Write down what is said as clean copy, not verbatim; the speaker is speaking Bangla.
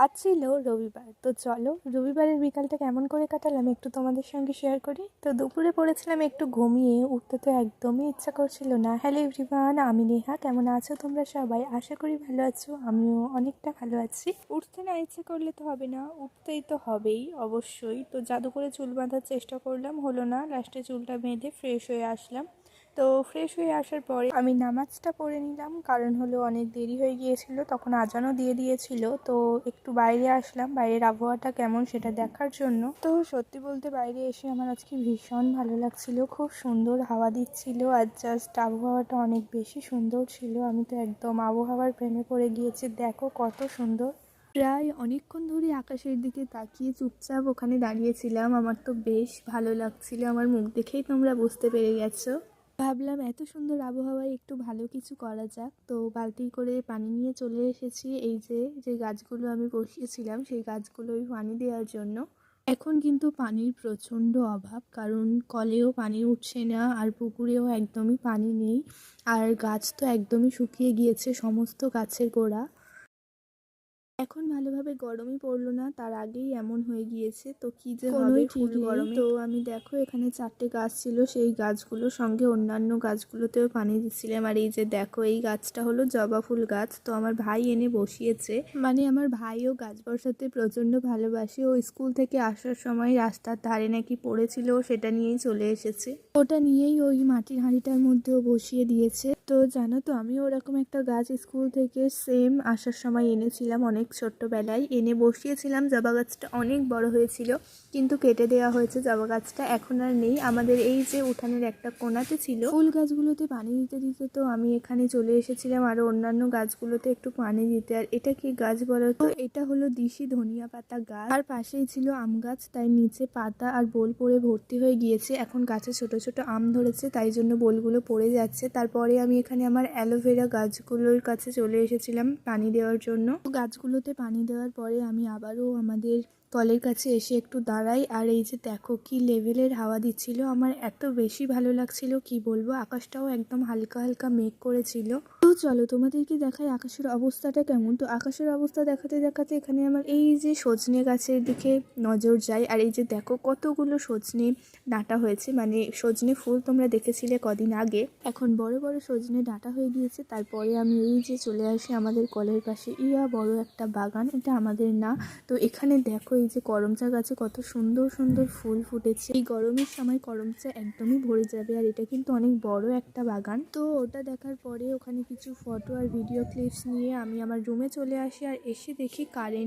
আজ ছিল রবিবার। তো চলো রবিবারের বিকালটা কেমন করে কাটালাম একটু তোমাদের সঙ্গে শেয়ার করি। তো দুপুরে পড়েছিলাম একটু ঘুমিয়ে, উঠতে তো একদমই ইচ্ছা করছিল না। হ্যালো এভরিওয়ান, আমি নেহা। কেমন আছো তোমরা সবাই? আশা করি ভালো আছো, আমিও অনেকটা ভালো আছি। উঠতে না ইচ্ছে করলে তো হবে না, উঠতেই তো হবেই অবশ্যই। তো জাদু করে চুল বাঁধার চেষ্টা করলাম, হলো না। লাস্টে চুলটা বেঁধে ফ্রেশ হয়ে আসলাম। তো ফ্রেশ হয়ে আসার পরে আমি নামাজটা পড়ে নিলাম, কারণ হলো অনেক দেরি হয়ে গিয়েছিল, তখন আজানও দিয়ে দিয়েছিল। তো একটু বাইরে আসলাম, বাইরের আবহাওয়াটা কেমন সেটা দেখার জন্য। তো সত্যি বলতে বাইরে এসে আমার আজকে ভীষণ ভালো লাগছিল, খুব সুন্দর হাওয়া দিচ্ছিল, আর জাস্ট আবহাওয়াটা অনেক বেশি সুন্দর ছিল। আমি তো একদম আবহাওয়ার প্রেমে পড়ে গিয়েছি, দেখো কত সুন্দর। প্রায় অনেকক্ষণ ধরে আকাশের দিকে তাকিয়ে চুপচাপ ওখানে দাঁড়িয়েছিলাম। আমার তো বেশ ভালো লাগছিল, আমার মুখ দেখেই তোমরা বুঝতে পেরে গেছো। ভাবলাম এত সুন্দর আবহাওয়ায় একটু ভালো কিছু করা যাক। তো বালতি করে পানি নিয়ে চলে এসেছি এই যে গাছগুলো আমি বসিয়েছিলাম সেই গাছগুলোই পানি দেওয়ার জন্য। এখন কিন্তু পানির প্রচণ্ড অভাব, কারণ কলেও পানি উঠছে না, আর পুকুরেও একদমই পানি নেই। আর গাছ তো একদমই শুকিয়ে গিয়েছে, সমস্ত গাছের গোড়া। এখন ভালোভাবে গরমই পড়লো না, তার আগেই এমন হয়ে গিয়েছে। তো কি যে হবে ফুল গরমে। তো আমি দেখো এখানে 4টে গাছ ছিল, সেই গাছগুলোর সঙ্গে অন্যান্য গাছগুলোতেও পানি দিচ্ছিলাম। আর এই যে দেখো এই গাছটা হলো জবা ফুল গাছ, তো আমার ভাই এনে বসিয়েছে। মানে আমার ভাইও গাছ বসাতে প্রচণ্ড ভালোবাসে, ও স্কুল থেকে আসার সময় রাস্তার ধারে নাকি পড়েছিল, সেটা নিয়েই চলে এসেছে। ওটা নিয়েই ওই মাটির হাঁড়িটার মধ্যেও বসিয়ে দিয়েছে। তো জানো তো আমি ওরকম একটা গাছ স্কুল থেকে সেম আসার সময় এনেছিলাম, অনেক ছোট্টবেলায় এনে বসিয়েছিলাম। জবা গাছটা অনেক বড় হয়েছিল, কিন্তু কেটে দেওয়া হয়েছে জবা গাছটা, এখন আর নেই। আমাদের এই যে উঠানের একটা কোণাতে ছিল। ফুল গাছগুলোতে পানি দিতে দিতে তো আমি এখানে চলে এসেছিলাম আরও অন্যান্য গাছগুলোতে একটু পানি দিতে। আর এটা কি গাছ বলো তো? এটা হলো দিশি ধনিয়া পাতা গাছ, আর পাশেই ছিল আম গাছ, তাই নিচে পাতা আর বোল পড়ে ভর্তি হয়ে গিয়েছে। এখন গাছে ছোট ছোট আম ধরেছে, তাই জন্য বোলগুলো পড়ে যাচ্ছে। তারপরে আমি এখানে আমার অ্যালোভেরা গাছগুলোর কাছে চলে এসেছিলাম পানি দেওয়ার জন্য। গাছগুলোতে পানি দেওয়ার পরে আমি আবারও আমাদের কলের কাছে এসে একটু দাঁড়াই। আর এই যে দেখো কি লেভেলের হাওয়া দিচ্ছিল, আমার এত বেশি ভালো লাগছিল কি বলবো। আকাশটাও একদম হালকা হালকা মেঘ করেছিল। তো চলো তোমাদেরকে দেখাই আকাশের অবস্থাটা কেমন। তো আকাশের অবস্থা দেখাতে দেখাতে এখানে আমার এই যে সজনে গাছের দিকে নজর যায়। আর এই যে দেখো কতগুলো সজনে ডাঁটা হয়েছে, মানে সজনে ফুল তোমরা দেখেছিলে কদিন আগে, এখন বড় বড় সজনে ডাঁটা হয়ে গিয়েছে। তারপরে আমি এই যে চলে আসি আমাদের কলের পাশে, ইয়া বড় একটা বাগান, এটা আমাদের না। তো এখানে দেখো এই যে করমচা গাছে কত সুন্দর সুন্দর ফুল ফুটেছে। এই গরমের সময় করমচা একদমই ভরে যাবে। আর এটা কিন্তু অনেক বড় একটা বাগান। তো ওটা দেখার পরে ওখানে কিছু ফটো আর ভিডিও ক্লিপস নিয়ে আমি আমার রুমে চলে আসি, আর এসে দেখি কারেন্ট